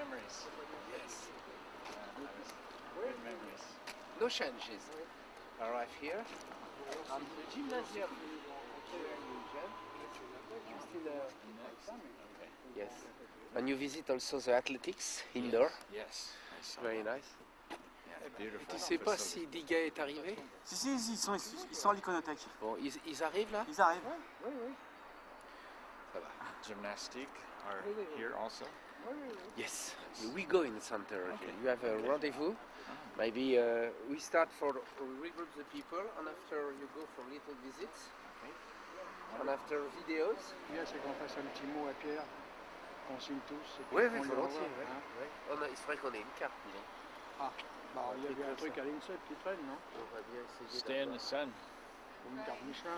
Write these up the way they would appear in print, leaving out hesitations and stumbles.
memories. Yes. Good memories. No changes. Arrive here. On the gymnasium. Yes. And you visit also the athletics indoor. Yes. I saw Very that. nice. Yeah, beautiful. Tu sais pas si Diga est arrivé? Si, ils sont à l'iconothèque. Bon, ils arrivent là? Ils arrivent. Oui, oui. Ça va. Gymnastic are here also. Yes. We go in the center. Okay. You have a rendezvous. Maybe we start for regroup the people, and after you go for little visits, and after videos. Bien, c'est qu'on fasse un petit mot à Pierre, qu'on signe tous. Et puis Oui, qu'on oui, le volontiers. revoit, hein. Il faudrait qu'on ait une carte, disons. Ah, bah, il y avait un truc à l'INSEP qui traîne, non? On va bien essayer. Stay in the sun. Ou une carte Michelin.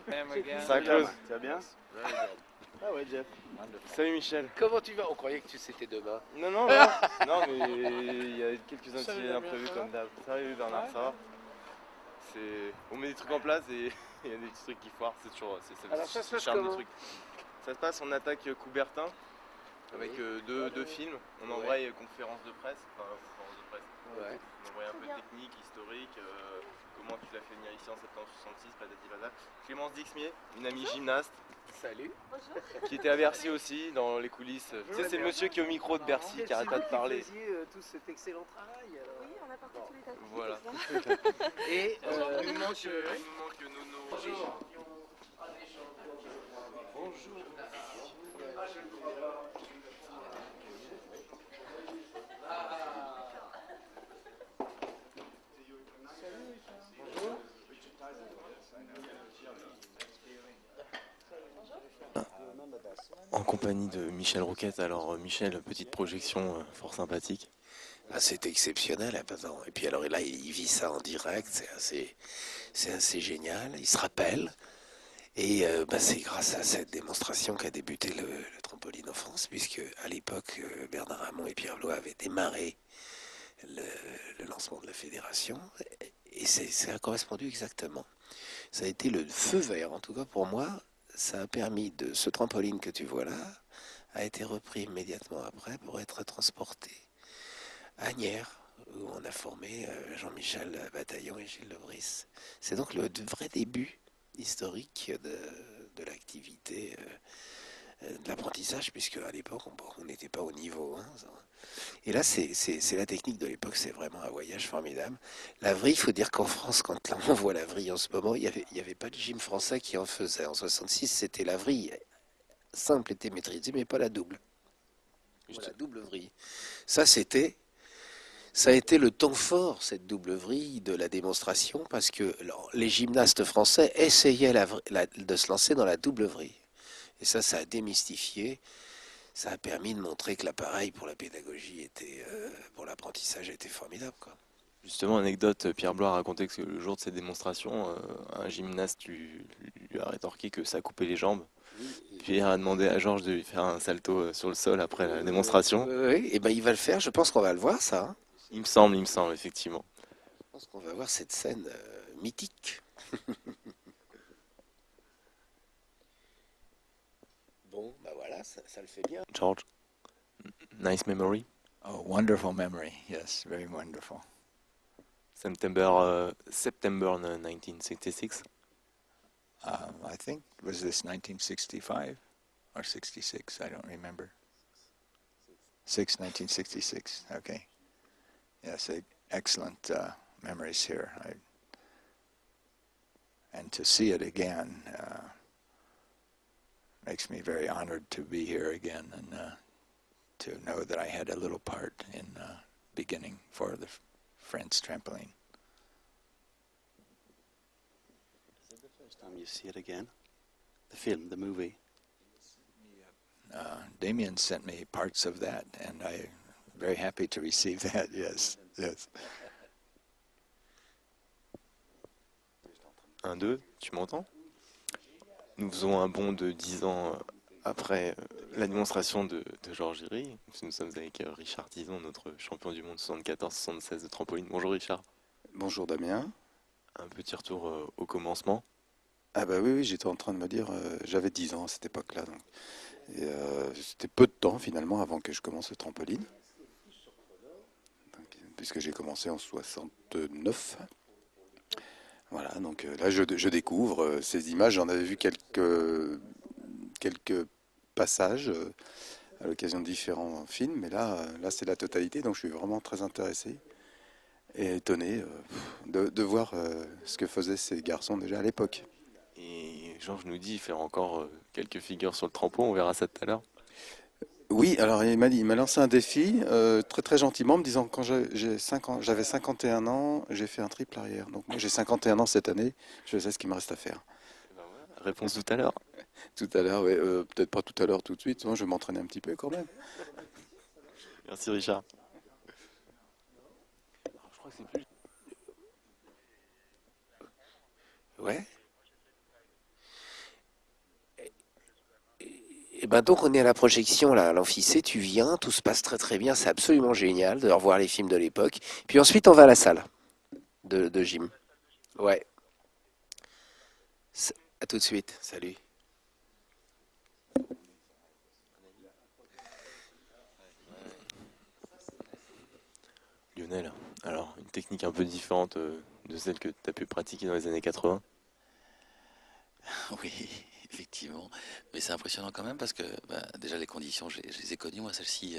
Them again. Saint-Claude, tu vas bien? Ouais, bien. Ah ouais, Jeff. Wonderful. Salut Michel. Comment tu vas? On croyait que c'était demain. Non, non, non, mais il y a quelques incidents imprévus comme d'hab. Salut Bernard, ça va? On met des trucs en place et il y a des petits trucs qui foirent, c'est toujours Alors ça se passe charme comment? des trucs. Ça se passe, on attaque Coubertin avec deux films. On envoie conférence de presse, Ouais. On envoie un peu de technique, historique, comment tu l'as fait venir ici en septembre 66, patati patata. Clémence Dixmier, une amie gymnaste. Salut. Qui était à Bercy aussi, dans les coulisses. Tu sais, c'est le monsieur qui est au micro de Bercy, qui arrête pas de parler. Vous faisiez tout cet excellent travail. Alors. Oui, on a parcouru tous les tapis. Voilà. Et il nous manque Nono. bonjour. En compagnie de Michel Rouquette. Alors Michel, petite projection fort sympathique. Ah, c'est exceptionnel, hein, pardon. Et puis alors là, il vit ça en direct, c'est assez génial. Il se rappelle. Et c'est grâce à cette démonstration qu'a débuté le trampoline en France, puisque à l'époque, Bernard Hamon et Pierre Blois avaient démarré le lancement de la fédération. Et ça a correspondu exactement. Ça a été le feu vert, en tout cas pour moi. Ça a permis de ce trampoline que tu vois là, a été repris immédiatement après pour être transporté à Agnières, où on a formé Jean-Michel Bataillon et Gilles Lebris. C'est donc le vrai début historique de l'activité de l'apprentissage, puisque à l'époque on n'était pas au niveau. Hein. Et là c'est la technique de l'époque, c'est vraiment un voyage formidable. La vrille, il faut dire qu'en France, quand là, on voit la vrille en ce moment, il y avait pas de gym français qui en faisait. En 66, c'était la vrille simple était maîtrisée, mais pas la double. La double vrille. Ça a été le temps fort, cette double vrille de la démonstration, parce que les gymnastes français essayaient de se lancer dans la double vrille. Et ça a démystifié, ça a permis de montrer que l'appareil pour la pédagogie pour l'apprentissage était formidable, quoi. Justement, anecdote, Pierre Blois a raconté que le jour de cette démonstration, un gymnaste lui a rétorqué que ça coupait les jambes. Pierre a demandé à Georges de lui faire un salto sur le sol après la démonstration. Oui, et ben il va le faire, je pense qu'on va le voir, ça. Hein. Il me semble, effectivement. Je pense qu'on va voir cette scène mythique. Bon, bah voilà, ça le fait bien. George, nice memory. Oh, wonderful memory. Yes, very wonderful. September 1966. I think, was this 1965 or 66? I don't remember. 1966. Okay. Yes, excellent memories here. And to see it again makes me very honored to be here again and to know that I had a little part in beginning for the Friends Trampoline. Is it the first time you see it again? The film, the movie? Damien sent me parts of that, and I'm very happy to receive that, yes. 1, 2, tu m'entends? Nous faisons un bond de 10 ans après la démonstration de Georges Giry. Nous sommes avec Richard Tison, notre champion du monde 74-76 de trampoline. Bonjour Richard. Bonjour Damien. Un petit retour au commencement. Ah bah oui, oui, j'étais en train de me dire, j'avais 10 ans à cette époque-là. Donc. Et c'était peu de temps finalement avant que je commence le trampoline, puisque j'ai commencé en 69. Voilà, donc là je découvre ces images. J'en avais vu quelques passages à l'occasion de différents films, mais là c'est la totalité, donc je suis vraiment très intéressé et étonné de voir ce que faisaient ces garçons déjà à l'époque. Et Georges nous dit faire encore quelques figures sur le trampo, on verra ça tout à l'heure. Oui, alors il m'a lancé un défi très très gentiment, en me disant quand j'avais 51 ans, j'ai fait un triple arrière. Donc moi j'ai 51 ans cette année, je sais ce qu'il me reste à faire. Réponse tout à l'heure. Tout à l'heure, oui, peut-être pas tout à l'heure tout de suite, moi, je vais m'entraîner un petit peu quand même. Merci Richard. Je crois que c'est plus. Ouais. Et ben donc on est à la projection là, à l'Amphicé, tu viens, tout se passe très très bien, c'est absolument génial de revoir les films de l'époque. Puis ensuite on va à la salle de gym. Ouais. À tout de suite, salut. Lionel, alors une technique un peu différente de celle que tu as pu pratiquer dans les années 80. Oui, effectivement. Mais c'est impressionnant quand même parce que bah, déjà les conditions, je les ai connues. Moi, celle-ci,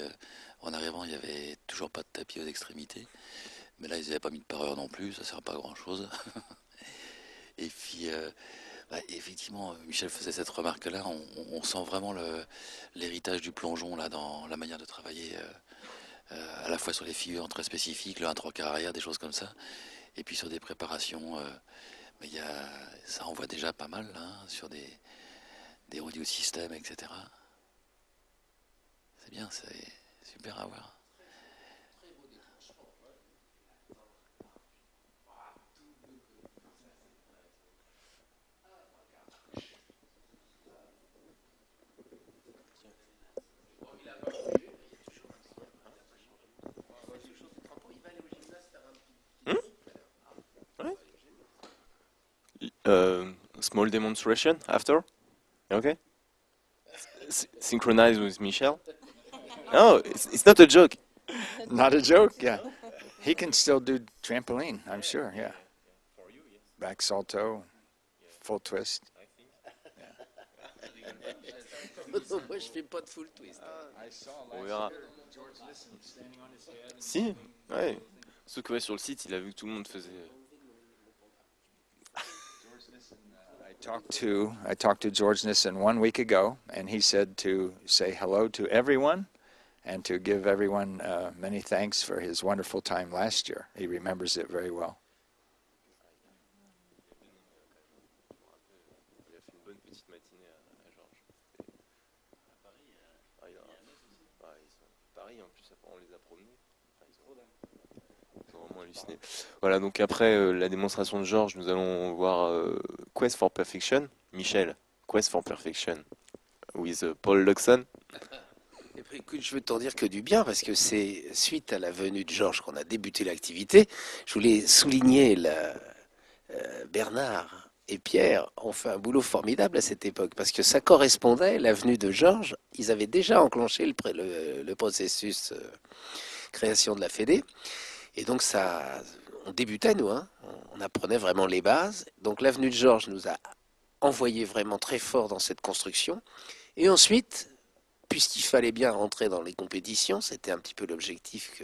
en arrivant, il n'y avait toujours pas de tapis aux extrémités. Mais là, ils n'avaient pas mis de pareur non plus, ça ne sert à pas à grand-chose. Et puis, bah, effectivement, Michel faisait cette remarque-là. On sent vraiment l'héritage du plongeon là, dans la manière de travailler, à la fois sur les figures très spécifiques, le 1/3 arrière, des choses comme ça. Et puis sur des préparations. Mais ça envoie déjà pas mal hein, sur des audio systèmes, etc. C'est bien, c'est super à voir. Small demonstration after? Okay. Synchronize with Michel? No, it's not a joke. Not a joke, yeah. He can still do trampoline, I'm sure, yeah. Back salto, full twist. Moi je fais pas de full twist. On verra. Si, ouais. Sauf que ouais, sur le site, il a vu que tout le monde faisait. I talked to George Nissen 1 week ago, and he said to say hello to everyone and to give everyone many thanks for his wonderful time last year. He remembers it very well. Il a fait une bonne petite matinée à Georges. Pareil, en plus, on les a promenés. Ils ont vraiment halluciné. Voilà, donc après la démonstration de Georges, nous allons voir Quest for Perfection. Michel, Quest for Perfection with Paul Luxon. Et puis, écoute, je veux t'en dire que du bien parce que c'est suite à la venue de Georges qu'on a débuté l'activité. Je voulais souligner Bernard et Pierre ont fait un boulot formidable à cette époque parce que ça correspondait, la venue de Georges, ils avaient déjà enclenché le processus création de la Fédé. Et donc ça, on débutait nous, hein, on apprenait vraiment les bases. Donc l'avenue de Georges nous a envoyé vraiment très fort dans cette construction. Et ensuite, puisqu'il fallait bien rentrer dans les compétitions, c'était un petit peu l'objectif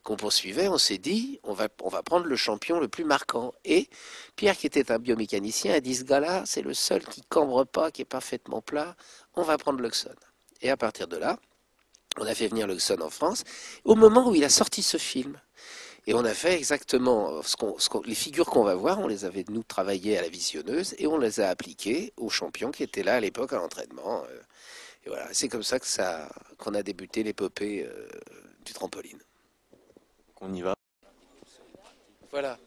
qu'on poursuivait, on s'est dit, on va prendre le champion le plus marquant. Et Pierre, qui était un biomécanicien, a dit, ce gars-là, c'est le seul qui cambre pas, qui est parfaitement plat, on va prendre Luxon. Et à partir de là, on a fait venir Luxon en France, au moment où il a sorti ce film. Et on a fait exactement les figures qu'on va voir, on les avait nous travaillées à la visionneuse et on les a appliquées aux champions qui étaient là à l'époque à l'entraînement. Et voilà, c'est comme ça qu'on a débuté l'épopée du trampoline. On y va. Voilà.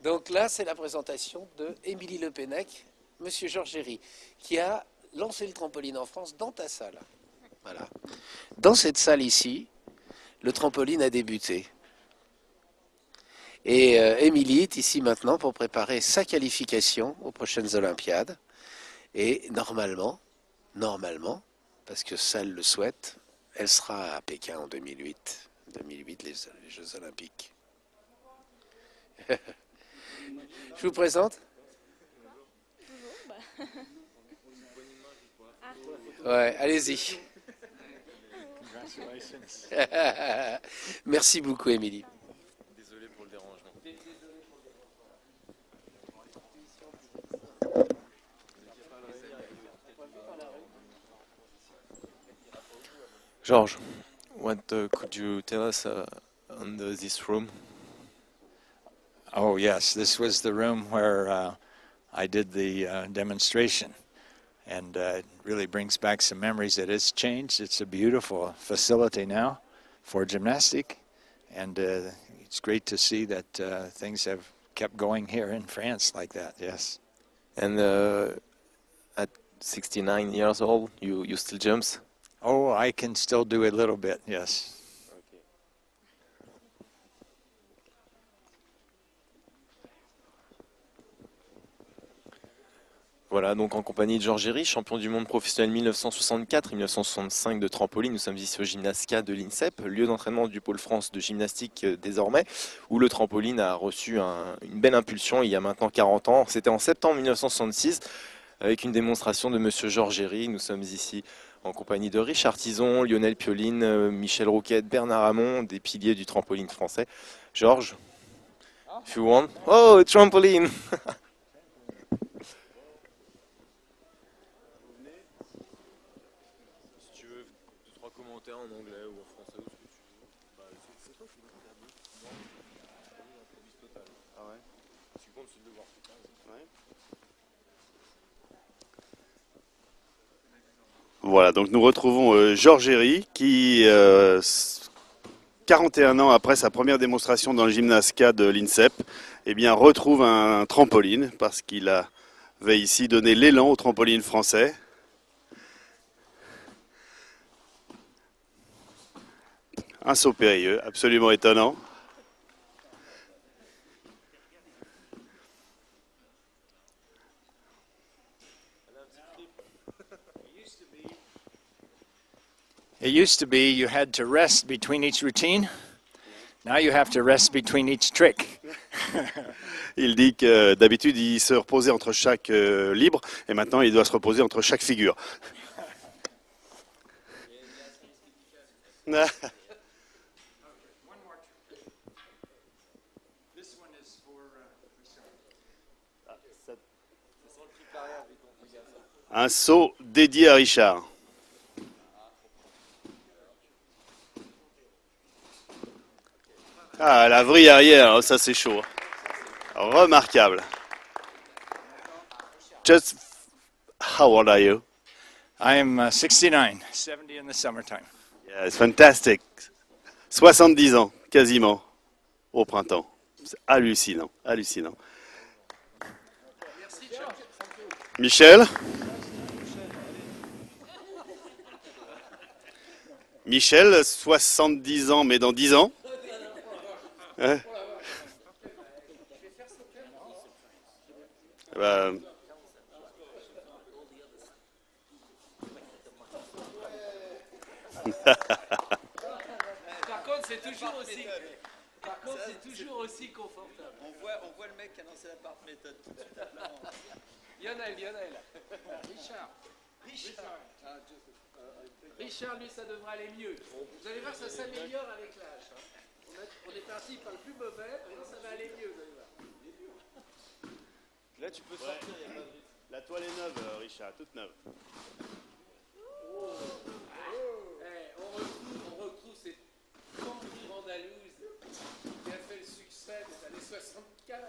Donc là, c'est la présentation de Émilie Le Pennec, Monsieur Georges Géry, qui a lancé le trampoline en France dans ta salle. Voilà. Dans cette salle ici, le trampoline a débuté. Et Émilie est ici maintenant pour préparer sa qualification aux prochaines Olympiades. Et normalement, parce que ça elle le souhaite, elle sera à Pékin en 2008. 2008, les Jeux Olympiques. Je vous présente. Ouais, allez-y. Merci beaucoup, Émilie. Désolé pour le dérangement. George, what could you tell us on this room? Oh, yes, this was the room where I did the demonstration. And it really brings back some memories. It has changed. It's a beautiful facility now for gymnastic. And it's great to see that things have kept going here in France like that, yes. And at 69 years old, you still jumps? Oh, I can still do a little bit, yes. Voilà, donc en compagnie de Georges Géry, champion du monde professionnel 1964 et 1965 de trampoline. Nous sommes ici au Gymnastica de l'INSEP, lieu d'entraînement du pôle France de gymnastique désormais, où le trampoline a reçu une belle impulsion il y a maintenant 40 ans. C'était en septembre 1966, avec une démonstration de monsieur Georges Géry. Nous sommes ici en compagnie de Richard Tison, Lionel Pioline, Michel Rouquette, Bernard Hamon, des piliers du trampoline français. Georges, if you want. Oh, trampoline! En anglais ou en français ou ce que tu veux. Bah, c'est toi qui l'interdis. Non, l'improvise total. Ah ouais. Ce qui compte, c'est de le voir. Ouais. Voilà, donc nous retrouvons Georges Géry qui, 41 ans après sa première démonstration dans le Gymnastica de l'INSEP, eh bien, retrouve un trampoline parce qu'il avait ici donné l'élan au trampoline français. Un saut périlleux, absolument étonnant. It used to be you had to rest between each routine. Now you have to rest between each trick. Il dit que d'habitude il se reposait entre chaque libre et maintenant il doit se reposer entre chaque figure. Un saut dédié à Richard. Ah, la vrille arrière, ça c'est chaud. Remarquable. Just, how old are you? I am 69, 70 in the summertime. Yeah, it's fantastic. 70 ans, quasiment, au printemps. C'est hallucinant, hallucinant. Michel? Michel, 70 ans, mais dans 10 ans. Hein? Par contre, c'est toujours aussi confortable. On voit le mec qui a lancé la part méthode tout de suite. Lionel. Richard, lui, ça devrait aller mieux. Vous allez voir, ça s'améliore avec l'âge. On est parti par le plus mauvais, mais ça va aller mieux, vous allez voir. Là, tu peux sortir, il y a pas de... La toile est neuve, Richard, toute neuve. On retrouve cette cambrie andalouse qui a fait le succès des années 75.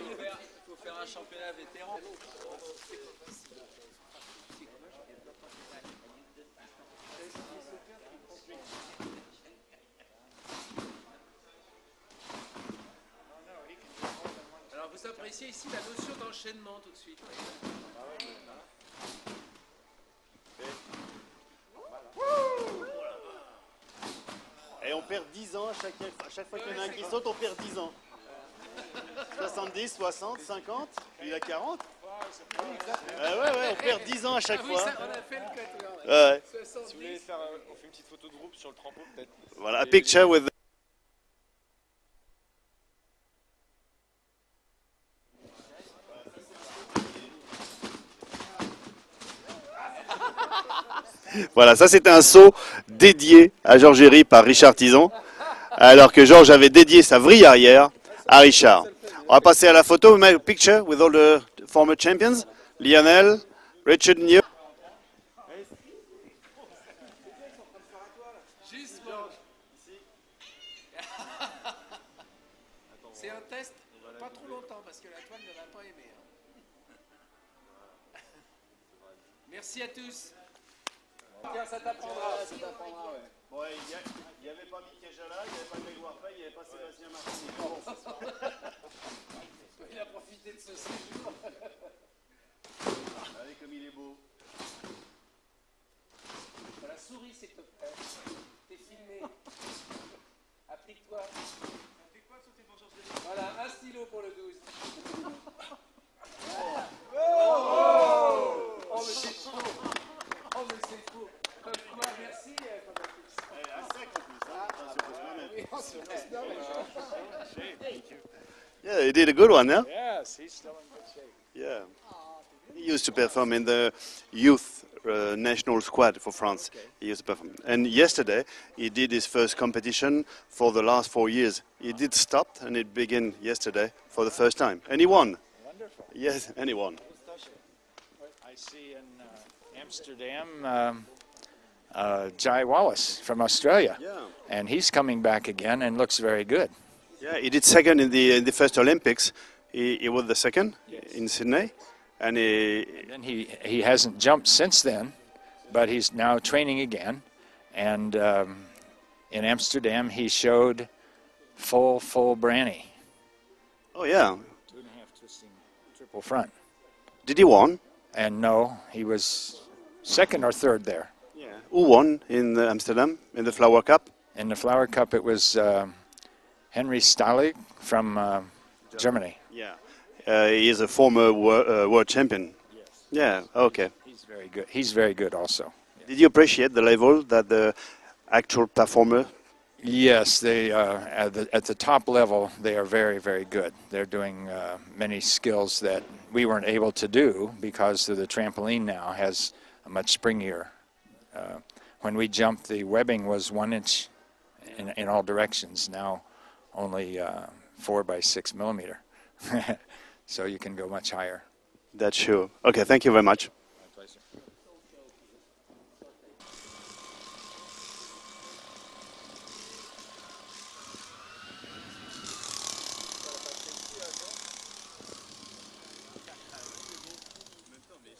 Il faut faire un championnat vétéran. vous appréciez ici la notion d'enchaînement tout de suite. Et on perd 10 ans à chaque fois qu'il y en a un qui saute, on perd 10 ans. 70, 60, 50, il a 40. Ouais, on perd 10 ans à chaque fois. Ça, on a fait le côté. Ouais. Si vous voulez faire, on fait une petite photo de groupe sur le trampo peut-être. Voilà, a picture with. Voilà, ça c'était un saut dédié à Georges Géry par Richard Tison, alors que Georges avait dédié sa vrille arrière à Richard. On va passer à la photo. We make a picture with all the former champions. Lionel, Richard New. C'est un test, pas trop longtemps parce que la toile ne va pas aimer. Merci à tous. Tiens, ça t'apprendra, ouais. Bon, il n'y avait pas Mickey Jala, il n'y avait pas Grégoire Fay, il n'y avait pas Sébastien Martini. Il a profité de ce séjour. Allez, comme il est beau. La souris, s'il te plaît. T'es filmé. Applique-toi. Applique-toi sur tes bonjours. Voilà, un stylo pour le 12. Oh, mais c'est chaud. Oh, mais c'est fou. Quoi, merci, Yeah, he did a good one, yeah? Yes, he's still in good shape. Yeah. He used to perform in the youth national squad for France. He used to perform. And yesterday, he did his first competition for the last 4 years. He did stop, and it began yesterday for the first time. And he won. Wonderful. Yes, and he won. I see in Amsterdam Jai Wallace from Australia. Yeah. And he's coming back again and looks very good. Yeah, he did second in the first Olympics. He was the second in Sydney. And then he hasn't jumped since then, but he's now training again. And in Amsterdam, he showed full Branny. Oh, yeah. 2.5 twisting triple front. Did he won? And no, he was second or third there. Yeah. Who won in Amsterdam in the Flower Cup? In the Flower Cup, it was Henry Stalig from Germany. Yeah. He is a former world champion. Yes. Yeah, okay. He's very good. He's very good also. Did you appreciate the level that the actual performer? Yes, they at the top level, they are very good. They're doing many skills that we weren't able to do because the trampoline now has a much springier. When we jumped, the webbing was 1 inch in all directions. Now, only 4 by 6 millimeter. So you can go much higher. That's sure. Okay, thank you very much. My pleasure.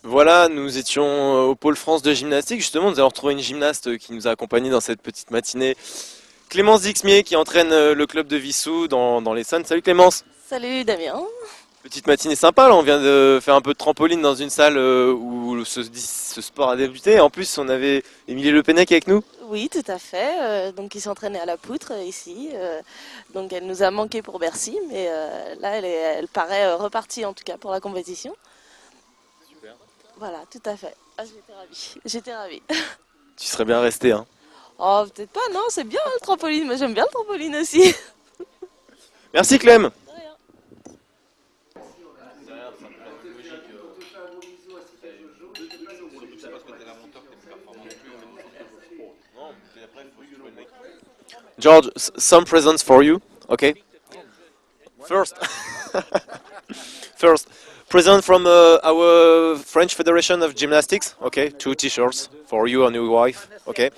Voilà, nous étions au pôle France de gymnastique. Justement, nous allons retrouver une gymnaste qui nous a accompagnés dans cette petite matinée. Clémence Dixmier qui entraîne le club de Vissou dans l'Essonne. Salut Clémence. Salut Damien. Petite matinée sympa, là. On vient de faire un peu de trampoline dans une salle où ce sport a débuté. En plus, on avait Émilie Le Pennec avec nous. Oui, tout à fait. Donc, il s'entraînait à la poutre ici. Donc, elle nous a manqué pour Bercy, mais là, elle paraît repartie en tout cas pour la compétition. Super. Voilà, tout à fait. Ah, j'étais ravie. Tu serais bien resté, hein. Oh, peut-être pas, non, c'est bien le trampoline. Moi, j'aime bien le trampoline aussi. Merci Clem. George, some presents for you, okay? First, present from our French Federation of Gymnastics, okay? 2 T-shirts for you and your wife, okay?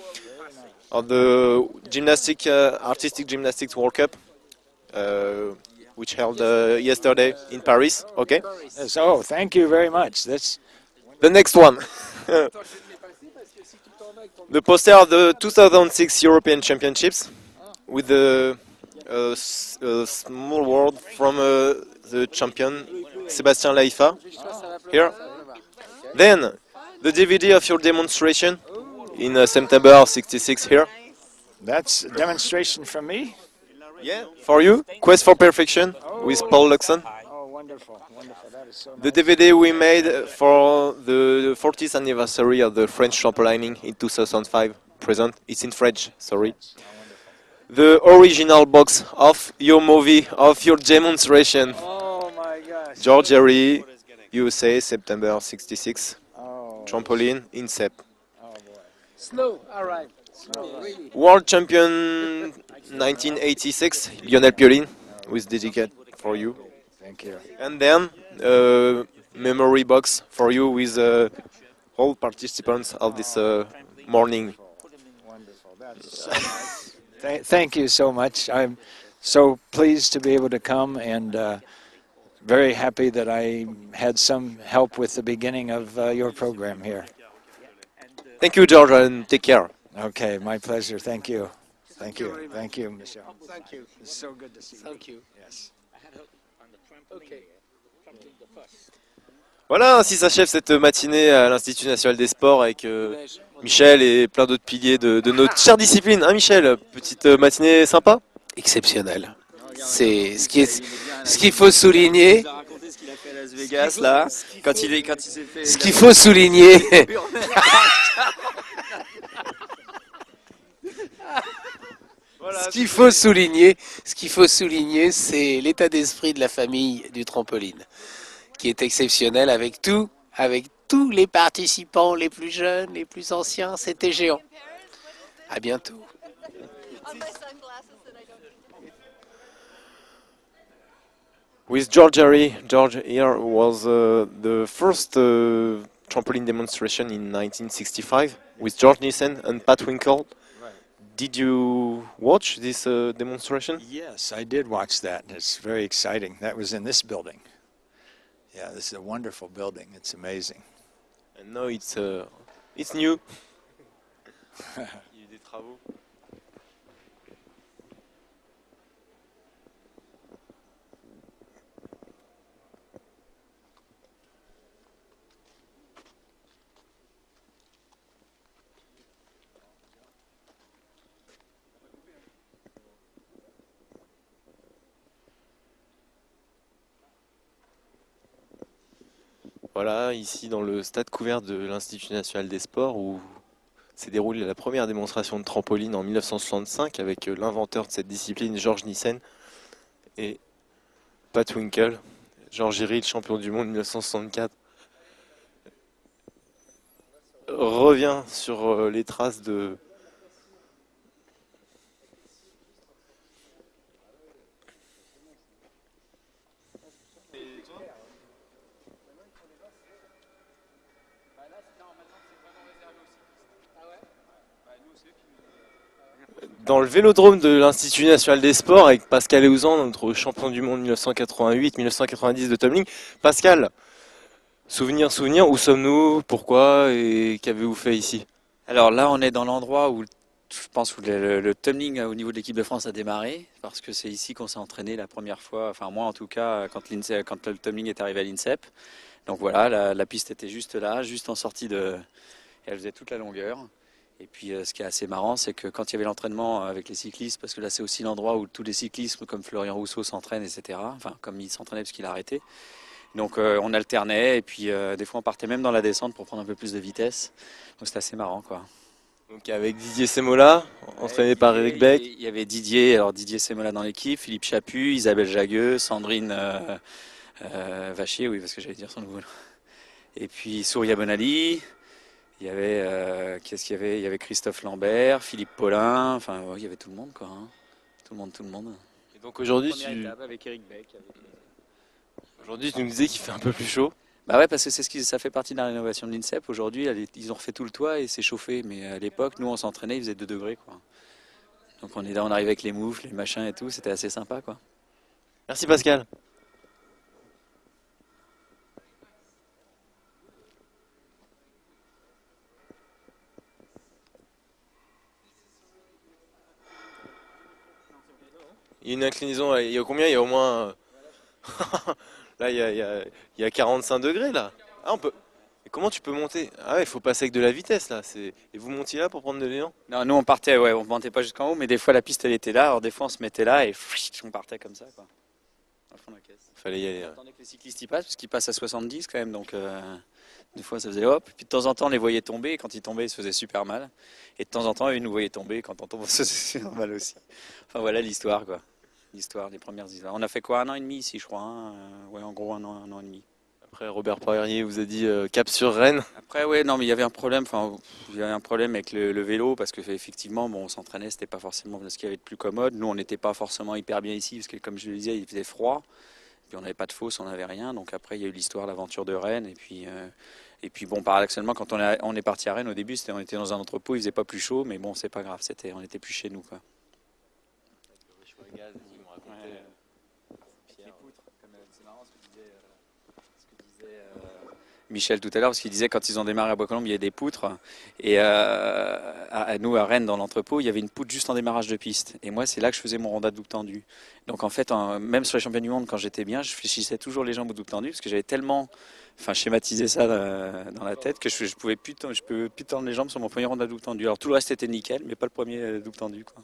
Of the Artistic Gymnastics World Cup, which held yesterday in Paris, okay? So, thank you very much. That's the next one. The poster of the 2006 European Championships with a small word from the champion, Sébastien Laifa, here. Then, the DVD of your demonstration in September '66 here. That's a demonstration from me. Yeah, for you, Quest for Perfection with Paul Luxon. Oh, wonderful, wonderful. That is so The nice. DVD we made for the 40th anniversary of the French trampolining in 2005. Present, it's in French, sorry. The original box of your movie, of your demonstration. Oh my gosh. George Herry, USA, September '66. Oh. Trampoline, INSEP. Oh boy. Snow arrived. Snow, really. World champion 1986, Lionel Piolin, with dedicated for you. Thank you. And then memory box for you with all participants of this morning. Wonderful. That's so nice. Thank you so much. I'm so pleased to be able to come and very happy that I had some help with the beginning of your program here. Thank you, George, and take care. Okay, my pleasure. Thank you. Thank you. Thank you, Michel. Thank you. It's so good to see you. Thank you. Yes. Okay. Voilà, ainsi s'achève cette matinée à l'Institut National des Sports avec Michel et plein d'autres piliers de notre chère discipline. Hein, Michel, petite matinée sympa? Exceptionnel. C'est ce qu'il faut souligner. Raconter ce qu'il a fait à Las Vegas là, quand il s'est fait. Ce qu'il faut souligner. Ce qu'il faut souligner, c'est l'état d'esprit de la famille du trampoline, qui est exceptionnel avec tous les participants, les plus jeunes, les plus anciens. C'était géant. À bientôt. With George Herry, George here was the first trampoline demonstration in 1965 with George Nissen and Pat Winkle. Did you watch this demonstration? Yes, I did watch that. It's very exciting. That was in this building. Yeah, this is a wonderful building. It's amazing. And now it's new. Il y a des travaux. Voilà, ici dans le stade couvert de l'Institut National des Sports où s'est déroulée la première démonstration de trampoline en 1965 avec l'inventeur de cette discipline, George Nissen, et Pat Winkle. George Herry, le champion du monde 1964, revient sur les traces de... Dans le vélodrome de l'Institut National des Sports avec Pascal Eouzan, notre champion du monde 1988-1990 de tumbling. Pascal, souvenir, où sommes-nous, pourquoi et qu'avez-vous fait ici? Alors là, on est dans l'endroit où je pense où le tumbling au niveau de l'équipe de France a démarré, parce que c'est ici qu'on s'est entraîné la première fois, enfin moi en tout cas, quand le tumbling est arrivé à l'INSEP. Donc voilà, la piste était juste là, juste en sortie de... Elle faisait toute la longueur. Et puis ce qui est assez marrant, c'est que quand il y avait l'entraînement avec les cyclistes, parce que là c'est aussi l'endroit où tous les cyclistes comme Florian Rousseau s'entraînent, etc. Enfin, comme il s'entraînait parce qu'il a arrêté. Donc on alternait et puis des fois on partait même dans la descente pour prendre un peu plus de vitesse. Donc c'était assez marrant, quoi. Donc avec Didier Semola, entraîné par Eric Beck. Il y avait Didier Semola dans l'équipe, Philippe Chaput, Isabelle Jagueux, Sandrine Vachier, oui parce que j'allais dire son nouveau nom. Et puis Souria Bonali. Il y avait, qu'est-ce qu'il y avait? Il y avait Christophe Lambert, Philippe Paulin, enfin ouais, il y avait tout le monde, quoi. Hein. Tout le monde. Et donc aujourd'hui, avec Eric Beck. Aujourd'hui, tu nous disais qu'il fait un peu plus chaud. Bah ouais, parce que ça fait partie de la rénovation de l'INSEP. Aujourd'hui, ils ont refait tout le toit et c'est chauffé. Mais à l'époque, nous, on s'entraînait, il faisait 2 degrés, quoi. Donc on est là, on arrive avec les moufles, les machins et tout. C'était assez sympa, quoi. Merci Pascal. Il y a une inclinaison, il y a combien? Il y a au moins Là, il y a 45 degrés, là. Ah, on peut... Et comment tu peux monter? Ah ouais, il faut passer avec de la vitesse, là. Et vous montiez là pour prendre de l'élan? Non, nous on partait, ouais, on montait pas jusqu'en haut, mais des fois la piste elle était là, alors des fois on se mettait là et on partait comme ça, quoi. Au fond de la caisse. Fallait y aller. On attendait que les cyclistes y passent, parce qu'ils passent à 70 quand même, donc des fois ça faisait hop. Puis de temps en temps on les voyait tomber, et quand ils tombaient ils se faisaient super mal. Et de temps en temps eux, ils nous voyaient tomber, et quand on tombe on se faisait super mal aussi. Enfin voilà l'histoire, quoi. L'histoire, les premières histoires. On a fait quoi, 1 an et demi ici, je crois, hein, ouais, en gros un an et demi. Après, Robert Poirier vous a dit cap sur Rennes. Après, ouais, non, mais il y avait un problème. Enfin, il y avait un problème avec le vélo parce que effectivement, bon, on s'entraînait, c'était pas forcément ce qu'il y avait de plus commode. Nous, on n'était pas forcément hyper bien ici parce que, comme je le disais, il faisait froid. Puis on n'avait pas de fosse, on n'avait rien. Donc après, il y a eu l'histoire, l'aventure de Rennes. Et puis bon, paradoxalement, quand on est parti à Rennes au début, on était dans un entrepôt, il faisait pas plus chaud, mais bon, c'est pas grave, on était plus chez nous, quoi. Michel tout à l'heure, parce qu'il disait quand ils ont démarré à Bois-Colombes, il y a des poutres. Et nous, à Rennes, dans l'entrepôt, il y avait une poutre juste en démarrage de piste. Et moi, c'est là que je faisais mon ronda de double tendu. Donc en fait, même sur les championnats du monde, quand j'étais bien, je fléchissais toujours les jambes au double tendu, parce que j'avais tellement schématisé ça dans la tête que je pouvais plus tendre les jambes sur mon premier ronda de double tendu. Alors tout le reste était nickel, mais pas le premier double tendu, quoi.